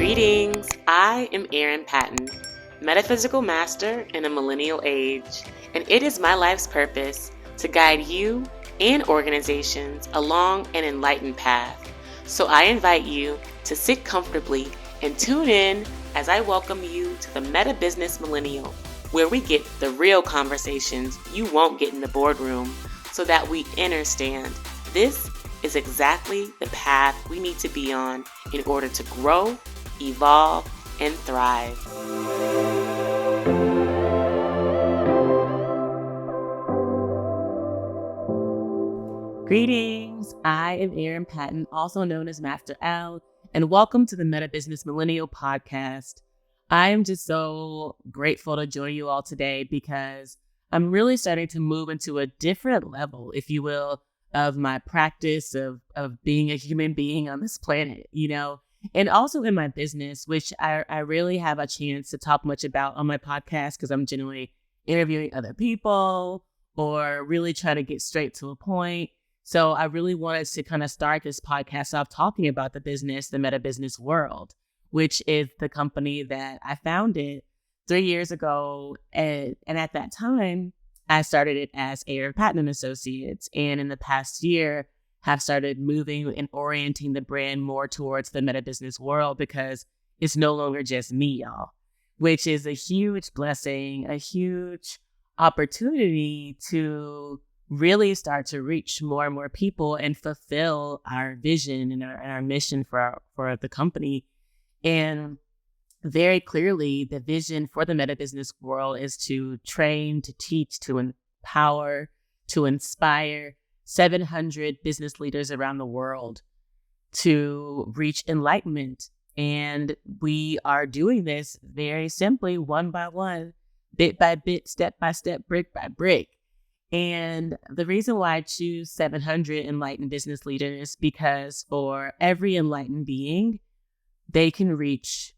Greetings, I am Erin Patton, metaphysical master in a millennial age, and it is my life's purpose to guide you and organizations along an enlightened path. So I invite you to sit comfortably and tune in as I welcome you to the MetaBusiness Millennial, where we get the real conversations you won't get in the boardroom so that we understand this is exactly the path we need to be on in order to grow, evolve, and thrive. Greetings, I am Erin Patton, also known as Master L, and welcome to the MetaBusiness Millennial Podcast. I am just so grateful to join you all today because I'm really starting to move into a different level, if you will, of my practice of being a human being on this planet, and also in my business, which I really have a chance to talk much about on my podcast because I'm generally interviewing other people or really trying to get straight to a point. So I really wanted to kind of start this podcast off talking about the business, the MetaBusiness World, which is the company that I founded 3 years ago. And at that time, I started it as Erin Patton and Associates. And in the past year, have started moving and orienting the brand more towards the MetaBusiness World because it's no longer just me, y'all, which is a huge blessing, a huge opportunity to really start to reach more and more people and fulfill our vision and our mission for the company. And very clearly, the vision for the MetaBusiness World is to train, to teach, to empower, to inspire 700 business leaders around the world to reach enlightenment. And we are doing this very simply, one by one, bit by bit, step by step, brick by brick. And the reason why I choose 700 enlightened business leaders, because for every enlightened being, they can reach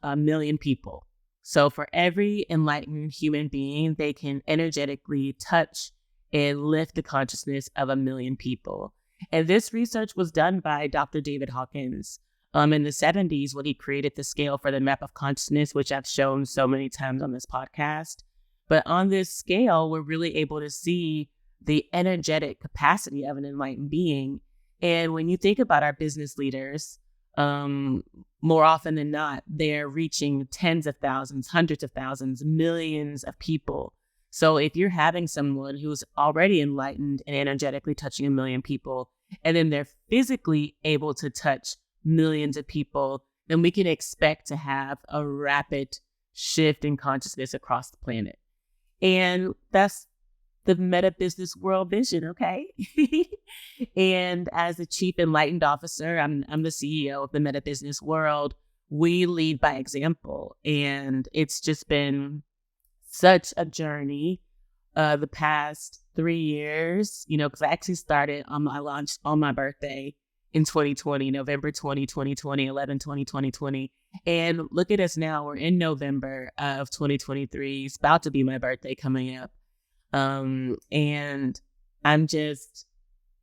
a million people. So for every enlightened human being, they can energetically touch and lift the consciousness of 1 million people. And this research was done by Dr. David Hawkins in the 70s when he created the scale for the map of consciousness, which I've shown so many times on this podcast. But on this scale, we're really able to see the energetic capacity of an enlightened being. And when you think about our business leaders, more often than not, they're reaching tens of thousands, hundreds of thousands, millions of people. So if you're having someone who's already enlightened and energetically touching 1 million people, and then they're physically able to touch millions of people, then we can expect to have a rapid shift in consciousness across the planet. And that's the MetaBusiness World vision, okay? And as the Chief Enlightened Officer, I'm the CEO of the MetaBusiness World. We lead by example, and it's just been such a journey the past 3 years, because I actually started I launched on my birthday in 2020, November 20, 2020, 11/20/2020. And look at us now, we're in November of 2023. It's about to be my birthday coming up. And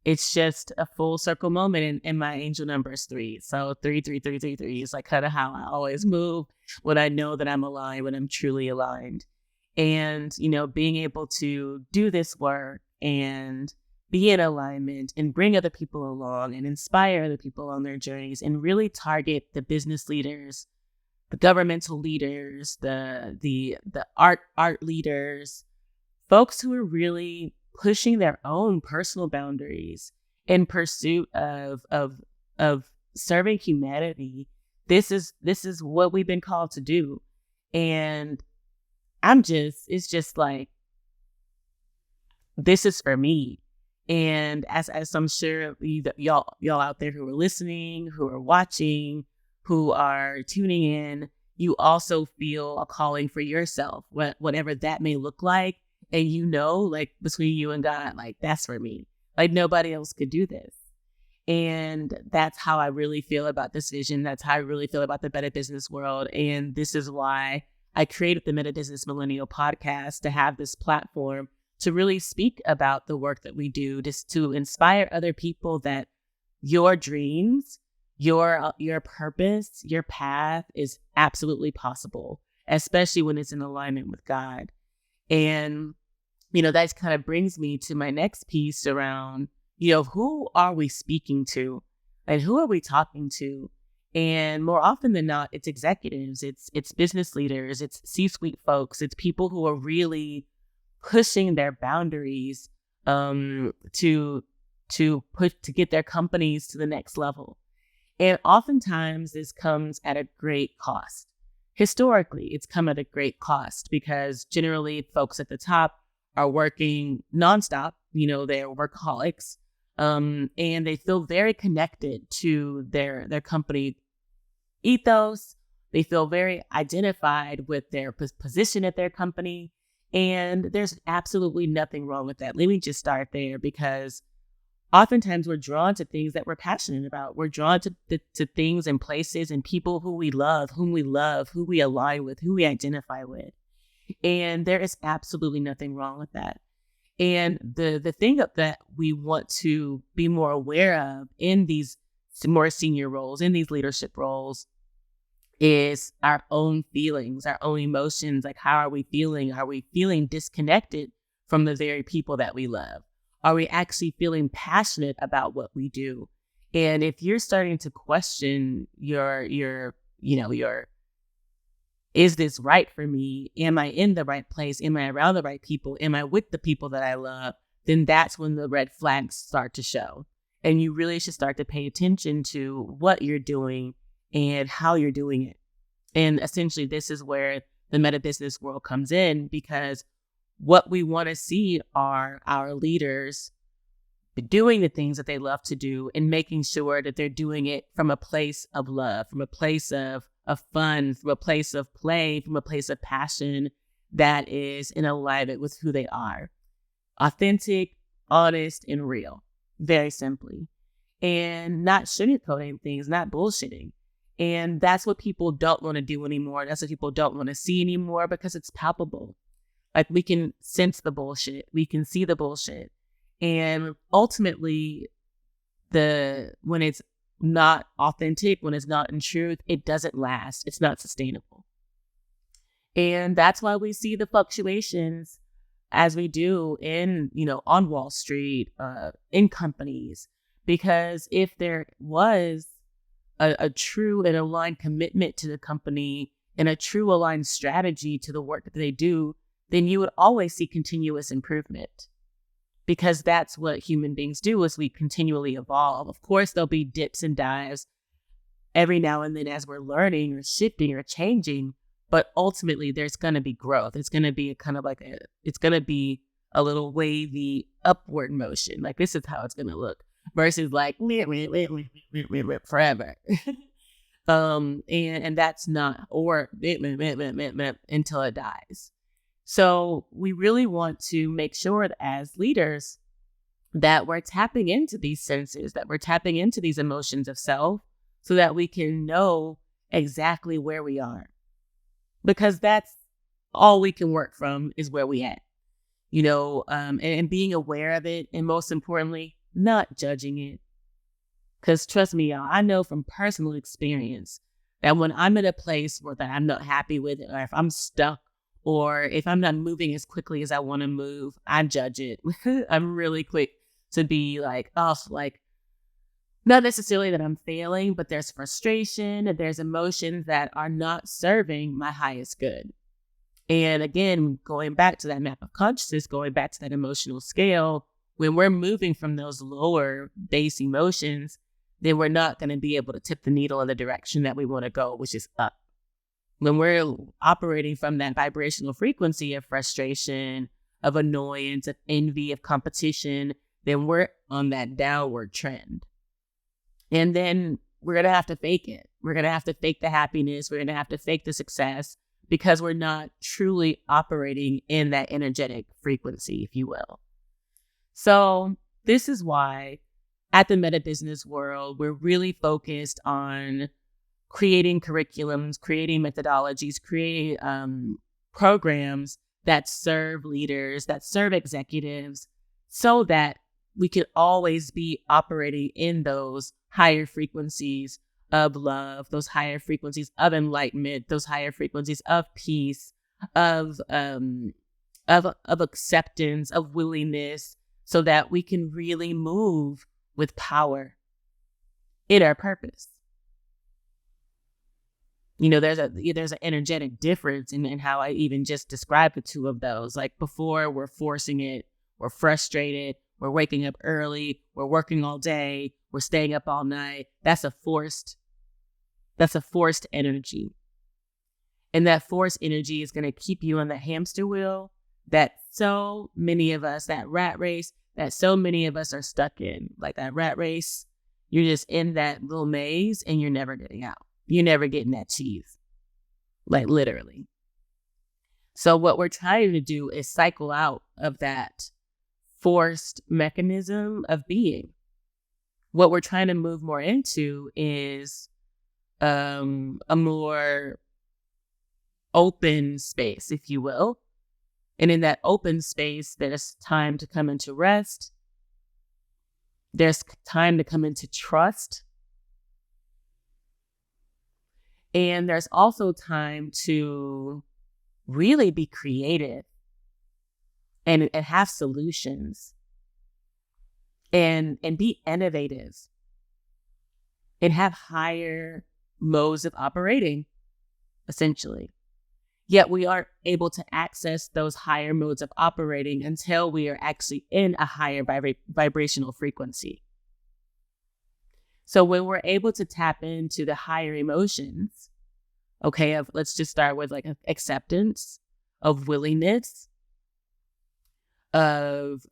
it's just a full circle moment, and my angel number is 3. So 33333 is like kind of how I always move when I know that I'm aligned, when I'm truly aligned. And, being able to do this work and be in alignment and bring other people along and inspire other people on their journeys and really target the business leaders, the governmental leaders, the art leaders, folks who are really pushing their own personal boundaries in pursuit of serving humanity. This is what we've been called to do. And it's just like, this is for me. And as I'm sure y'all out there who are listening, who are watching, who are tuning in, you also feel a calling for yourself, whatever that may look like. And like between you and God, like that's for me. Like nobody else could do this. And that's how I really feel about this vision. That's how I really feel about the MetaBusiness World. And this is why I created the MetaBusiness Millennial Podcast, to have this platform to really speak about the work that we do, just to inspire other people that your dreams, your purpose, your path is absolutely possible, especially when it's in alignment with God. And, that kind of brings me to my next piece around, who are we speaking to and who are we talking to? And more often than not, it's executives, it's business leaders, it's C-suite folks, it's people who are really pushing their boundaries to get their companies to the next level. And oftentimes this comes at a great cost. Historically, it's come at a great cost because generally folks at the top are working nonstop. They're workaholics, and they feel very connected to their company ethos. They feel very identified with their position at their company. And there's absolutely nothing wrong with that. Let me just start there because oftentimes we're drawn to things that we're passionate about. We're drawn to things and places and people whom we love, who we align with, who we identify with. And there is absolutely nothing wrong with that. And the thing that we want to be more aware of in these more senior roles, in these leadership roles, is our own feelings, our own emotions. Like, how are we feeling? Are we feeling disconnected from the very people that we love? Are we actually feeling passionate about what we do? And if you're starting to question your, is this right for me? Am I in the right place? Am I around the right people? Am I with the people that I love? Then that's when the red flags start to show. And you really should start to pay attention to what you're doing and how you're doing it. And essentially, this is where the meta business world comes in, because what we want to see are our leaders doing the things that they love to do and making sure that they're doing it from a place of love, from a place of fun, from a place of play, from a place of passion that is in alignment with who they are. Authentic, honest, and real. Very simply. And not sugarcoating things, not bullshitting. And that's what people don't want to do anymore. That's what people don't want to see anymore because it's palpable. Like, we can sense the bullshit. We can see the bullshit. And ultimately, when it's not authentic, when it's not in truth, it doesn't last. It's not sustainable. And that's why we see the fluctuations as we do on Wall Street, in companies. Because if there was a true and aligned commitment to the company and a true aligned strategy to the work that they do, then you would always see continuous improvement, because that's what human beings do, is we continually evolve. Of course, there'll be dips and dives every now and then as we're learning or shifting or changing, but ultimately there's going to be growth. It's going to be it's going to be a little wavy upward motion. Like, this is how it's going to look versus like forever. And that's not, or until it dies. So we really want to make sure that as leaders that we're tapping into these senses, that we're tapping into these emotions of self, so that we can know exactly where we are. Because that's all we can work from, is where we at, and being aware of it. And most importantly, not judging it. Because trust me, y'all, I know from personal experience that when I'm at a place where that I'm not happy with it, or if I'm stuck, or if I'm not moving as quickly as I want to move, I judge it. I'm really quick to be like, not necessarily that I'm failing, but there's frustration and there's emotions that are not serving my highest good. And again, going back to that map of consciousness, going back to that emotional scale, when we're moving from those lower base emotions, then we're not going to be able to tip the needle in the direction that we want to go, which is up. When we're operating from that vibrational frequency of frustration, of annoyance, of envy, of competition, then we're on that downward trend. And then we're going to have to fake it. We're going to have to fake the happiness. We're going to have to fake the success, because we're not truly operating in that energetic frequency, if you will. So this is why at the Meta Business World, we're really focused on creating curriculums, creating methodologies, creating programs that serve leaders, that serve executives, so that we can always be operating in those higher frequencies of love, those higher frequencies of enlightenment, those higher frequencies of peace, of acceptance, of willingness, so that we can really move with power in our purpose. There's an energetic difference in how I even just described the two of those. Like before, we're forcing it, we're frustrated, we're waking up early, we're working all day, we're staying up all night. That's a forced energy. And that forced energy is going to keep you on the hamster wheel that so many of us, that rat race, that so many of us are stuck in. Like that rat race, you're just in that little maze and you're never getting out. You're never getting that cheese, like literally. So what we're trying to do is cycle out of that forced mechanism of being. What we're trying to move more into is a more open space, if you will. And in that open space, there's time to come into rest. There's time to come into trust. And there's also time to really be creative and have solutions and be innovative and have higher modes of operating, essentially. Yet we aren't able to access those higher modes of operating until we are actually in a higher vibrational frequency. So when we're able to tap into the higher emotions, let's just start with like acceptance, of willingness, of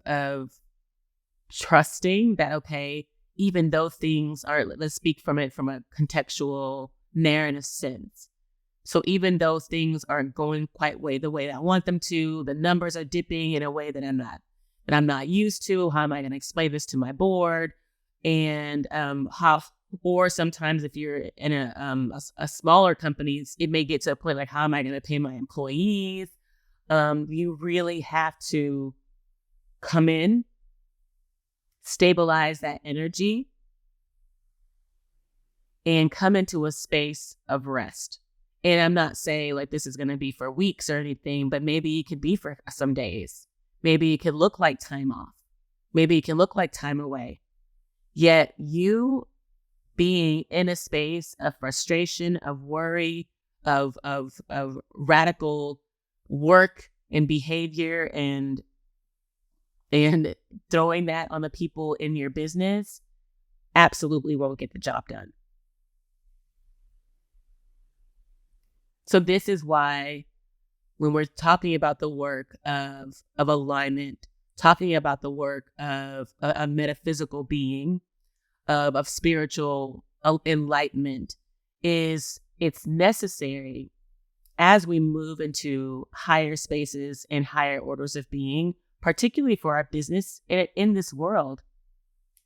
trusting that, even though things are, let's speak from it from a contextual narrative sense. So even though things aren't going quite the way that I want them to, the numbers are dipping in a way that I'm not used to. How am I going to explain this to my board? And or sometimes if you're in a smaller company, it may get to a point like, how am I going to pay my employees? You really have to come in, stabilize that energy, and come into a space of rest. And I'm not saying like this is going to be for weeks or anything, but maybe it could be for some days. Maybe it could look like time off. Maybe it can look like time away. Yet you being in a space of frustration, of worry, of radical work and behavior and throwing that on the people in your business absolutely won't get the job done. So this is why when we're talking about the work of alignment, talking about the work of a metaphysical being, of spiritual enlightenment, it's necessary as we move into higher spaces and higher orders of being, particularly for our business in this world,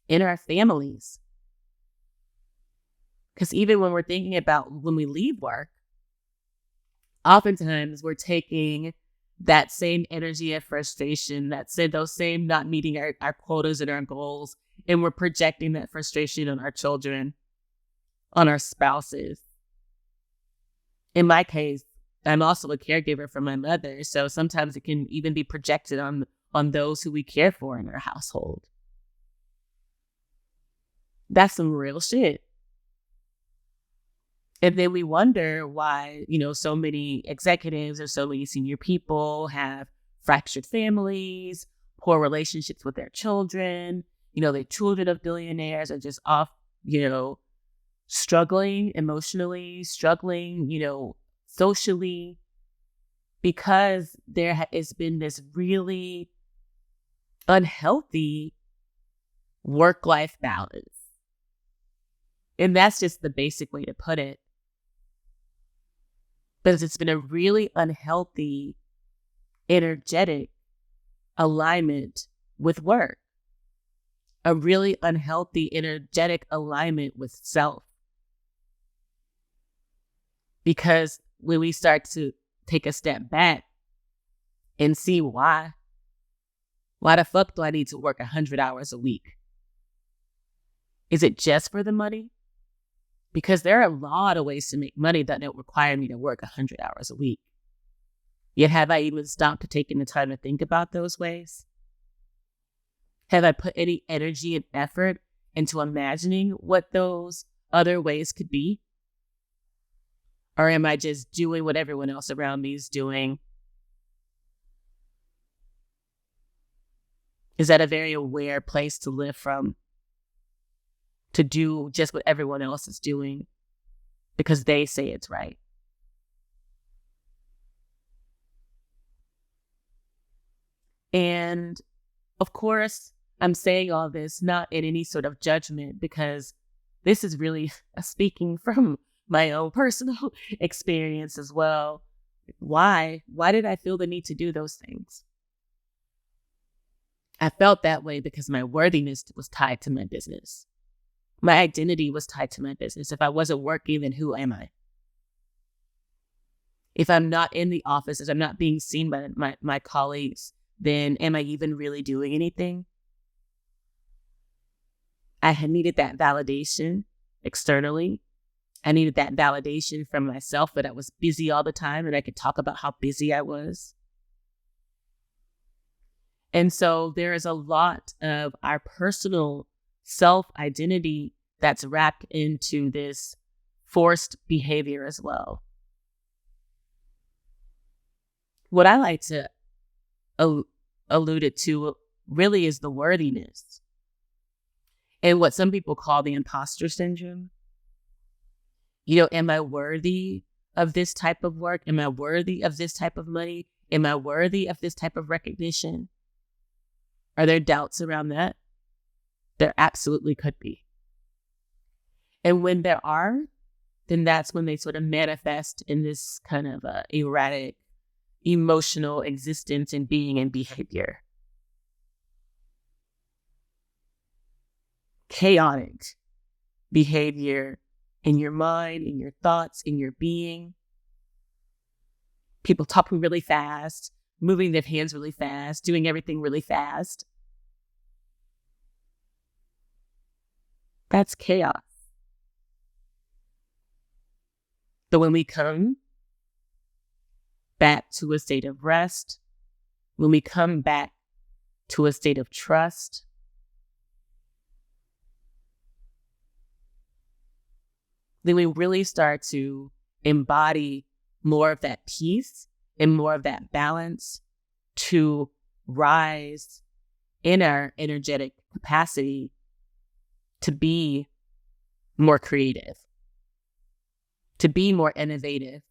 in our families. Because even when we're thinking about when we leave work, oftentimes we're taking that same energy of frustration, those same not meeting our quotas and our goals, and we're projecting that frustration on our children, on our spouses. In my case, I'm also a caregiver for my mother, so sometimes it can even be projected on those who we care for in our household. That's some real shit. And then we wonder why, so many executives or so many senior people have fractured families, poor relationships with their children. The children of billionaires are just off, struggling emotionally, struggling, socially, because there has been this really unhealthy work-life balance. And that's just the basic way to put it. But it's been a really unhealthy, energetic alignment with work. A really unhealthy, energetic alignment with self. Because when we start to take a step back and see why the fuck do I need to work 100 hours a week? Is it just for the money? Because there are a lot of ways to make money that don't require me to work 100 hours a week. Yet have I even stopped to taking the time to think about those ways? Have I put any energy and effort into imagining what those other ways could be? Or am I just doing what everyone else around me is doing? Is that a very aware place to live from? To do just what everyone else is doing because they say it's right? And of course, I'm saying all this not in any sort of judgment, because this is really speaking from my own personal experience as well. Why? Why did I feel the need to do those things? I felt that way because my worthiness was tied to my business. My identity was tied to my business. If I wasn't working, then who am I? If I'm not in the office, if I'm not being seen by my colleagues, then am I even really doing anything? I had needed that validation externally. I needed that validation from myself that I was busy all the time and I could talk about how busy I was. And so there is a lot of our personal self-identity that's wrapped into this forced behavior as well. What I like to allude it to really is the worthiness and what some people call the imposter syndrome. Am I worthy of this type of work? Am I worthy of this type of money? Am I worthy of this type of recognition? Are there doubts around that? There absolutely could be. And when there are, then that's when they sort of manifest in this kind of erratic, emotional existence and being and behavior. Chaotic behavior in your mind, in your thoughts, in your being. People talking really fast, moving their hands really fast, doing everything really fast. That's chaos. So when we come back to a state of rest, when we come back to a state of trust, then we really start to embody more of that peace and more of that balance to rise in our energetic capacity to be more creative, to be more innovative,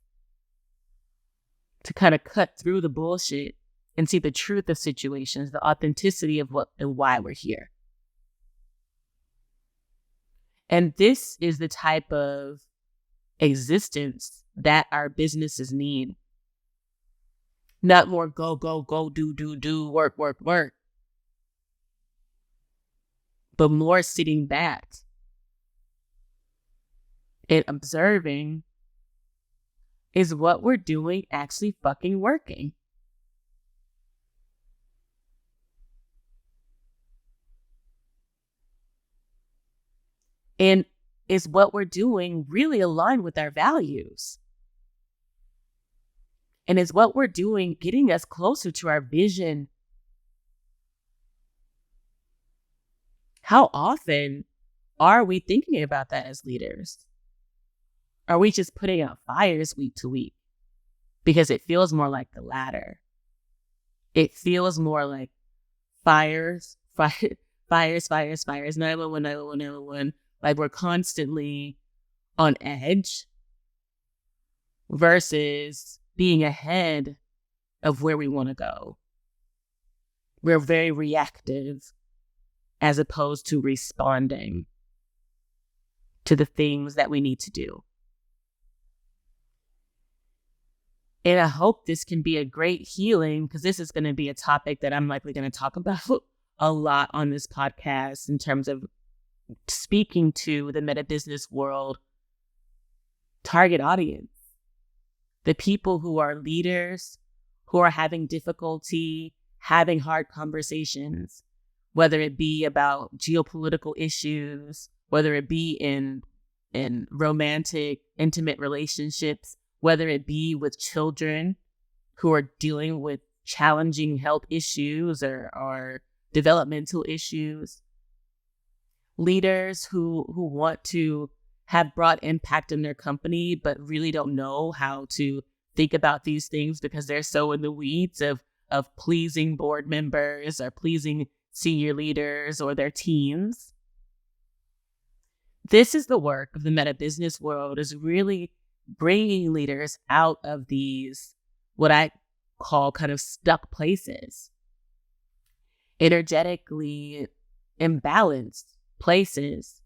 to kind of cut through the bullshit and see the truth of situations, the authenticity of what and why we're here. And this is the type of existence that our businesses need. Not more go, do, work, but more sitting back and observing, is what we're doing actually fucking working? And is what we're doing really aligned with our values? And is what we're doing getting us closer to our vision? How often are we thinking about that as leaders? Are we just putting out fires week to week? Because it feels more like the latter. It feels more like fires, 911, 911. Like we're constantly on edge versus being ahead of where we want to go. We're very reactive as opposed to responding to the things that we need to do. And I hope this can be a great healing, because this is going to be a topic that I'm likely going to talk about a lot on this podcast in terms of speaking to the meta-business world target audience, the people who are leaders, who are having difficulty having hard conversations, whether it be about geopolitical issues, whether it be in in romantic, intimate relationships, whether it be with children who are dealing with challenging health issues or developmental issues, leaders who want to have broad impact in their company, but really don't know how to think about these things because they're so in the weeds of pleasing board members or pleasing senior leaders or their teams. This is the work of the meta business world, is really bringing leaders out of these, what I call kind of stuck places, energetically imbalanced places,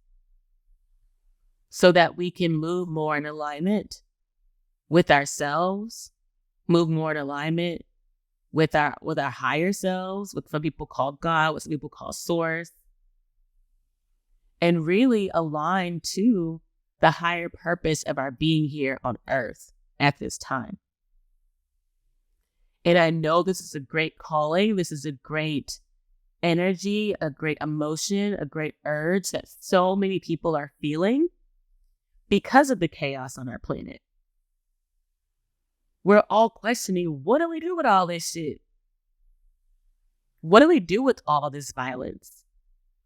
so that we can move more in alignment with ourselves, move more in alignment with our higher selves, what some people call God, what some people call Source, and really align to the higher purpose of our being here on earth at this time. And I know this is a great calling. This is a great energy, a great emotion, a great urge that so many people are feeling because of the chaos on our planet. We're all questioning, what do we do with all this shit? What do we do with all this violence?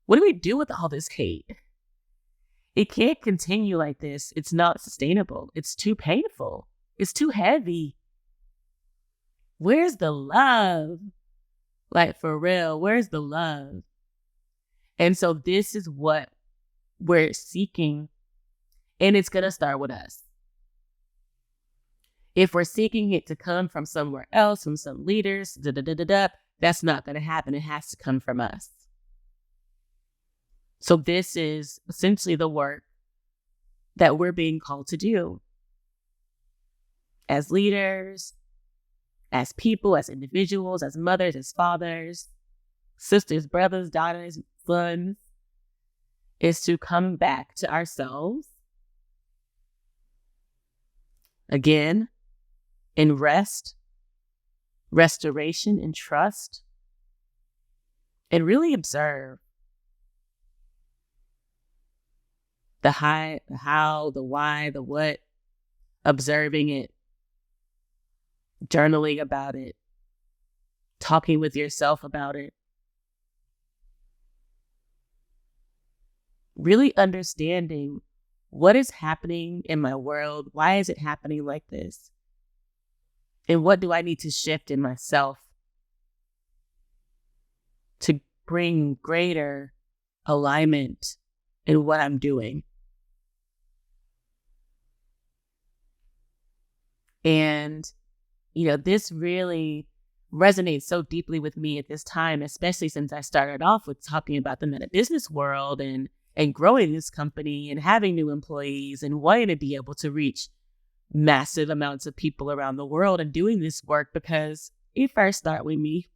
What do we do with all this hate? It can't continue like this. It's not sustainable. It's too painful. It's too heavy. Where's the love? Like, for real, where's the love? And so this is what we're seeking. And it's going to start with us. If we're seeking it to come from somewhere else, from some leaders, that's not going to happen. It has to come from us. So this is essentially the work that we're being called to do as leaders, as people, as individuals, as mothers, as fathers, sisters, brothers, daughters, sons, is to come back to ourselves again in rest, restoration, and trust, and really observe the how, the why, the what, observing it, journaling about it, talking with yourself about it, really understanding what is happening in my world, why is it happening like this, and what do I need to shift in myself to bring greater alignment in what I'm doing. And, this really resonates so deeply with me at this time, especially since I started off with talking about the meta business world and growing this company and having new employees and wanting to be able to reach massive amounts of people around the world and doing this work, because it first started with me.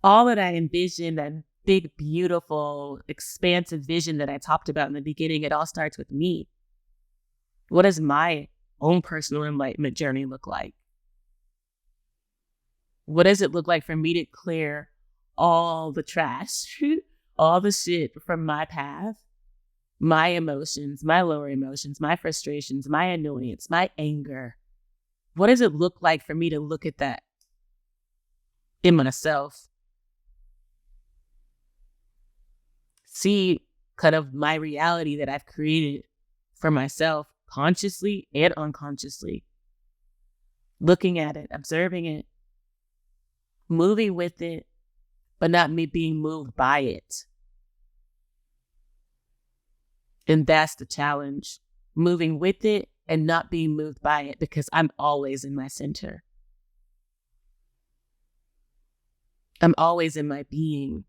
All that I envisioned, that big, beautiful, expansive vision that I talked about in the beginning, it all starts with me. What does my own personal enlightenment journey look like? What does it look like for me to clear all the trash, all the shit from my path, my emotions, my lower emotions, my frustrations, my annoyance, my anger? What does it look like for me to look at that in myself? See kind of my reality that I've created for myself, consciously and unconsciously. Looking at it, observing it, moving with it, but not me being moved by it. And that's the challenge. Moving with it and not being moved by it, because I'm always in my center. I'm always in my being.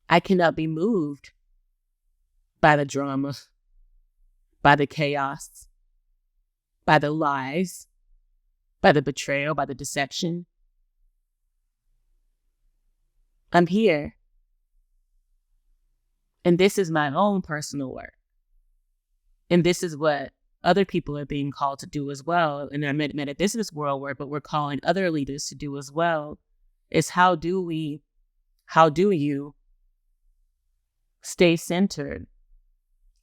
I cannot be moved by the drama, by the chaos, by the lies, by the betrayal, by the deception. I'm here. And this is my own personal work. And this is what other people are being called to do as well in our meta business world work, but we're calling other leaders to do as well, is how do you Stay centered.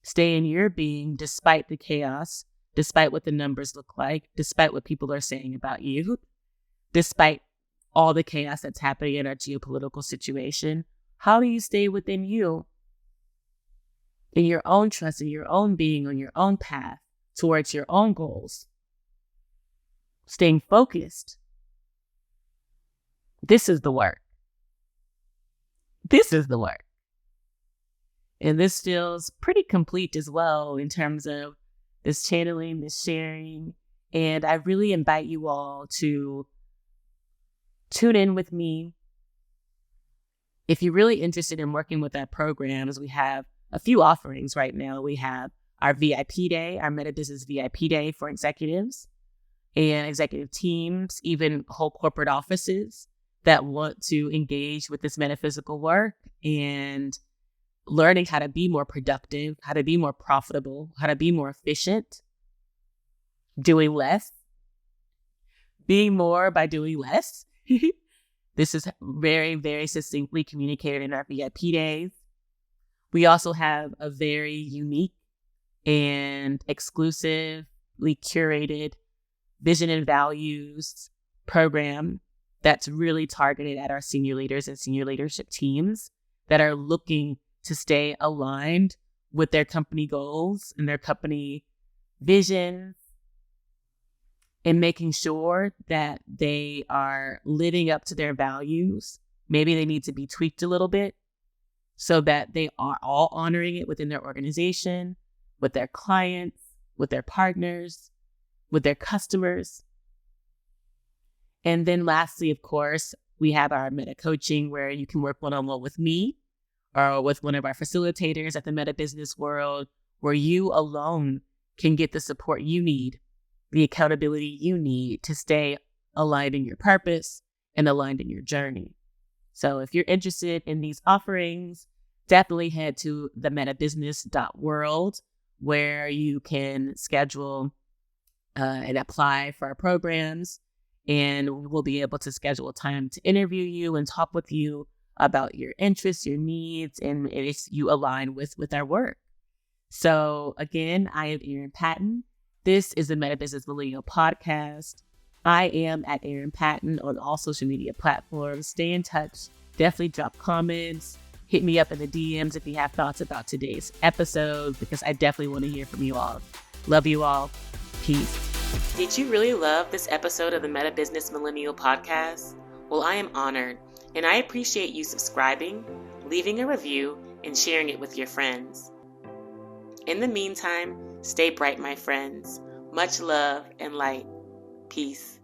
Stay in your being despite the chaos, despite what the numbers look like, despite what people are saying about you, despite all the chaos that's happening in our geopolitical situation. How do you stay within you, in your own trust, in your own being, on your own path towards your own goals? Staying focused. This is the work. This is the work. And this feels pretty complete as well in terms of this channeling, this sharing. And I really invite you all to tune in with me. If you're really interested in working with our programs, we have a few offerings right now. We have our VIP day, our MetaBusiness VIP day for executives and executive teams, even whole corporate offices that want to engage with this metaphysical work and learning how to be more productive, how to be more profitable, how to be more efficient, doing less, being more by doing less. This is very, very succinctly communicated in our VIP days. We also have a very unique and exclusively curated vision and values program that's really targeted at our senior leaders and senior leadership teams that are looking to stay aligned with their company goals and their company vision, and making sure that they are living up to their values. Maybe they need to be tweaked a little bit so that they are all honoring it within their organization, with their clients, with their partners, with their customers. And then lastly, of course, we have our meta coaching where you can work one-on-one with me or with one of our facilitators at the Meta Business World, where you alone can get the support you need, the accountability you need to stay aligned in your purpose and aligned in your journey. So if you're interested in these offerings, definitely head to the metabusiness.world where you can schedule and apply for our programs. And we will be able to schedule a time to interview you and talk with you about your interests, your needs, and if you align with our work. So again, I am Erin Patton. This is the MetaBusiness Millennial Podcast. I am at Erin Patton on all social media platforms. Stay in touch. Definitely drop comments. Hit me up in the DMs if you have thoughts about today's episode, because I definitely want to hear from you all. Love you all. Peace. Did you really love this episode of the MetaBusiness Millennial Podcast? Well, I am honored, and I appreciate you subscribing, leaving a review, and sharing it with your friends. In the meantime, stay bright, my friends. Much love and light. Peace.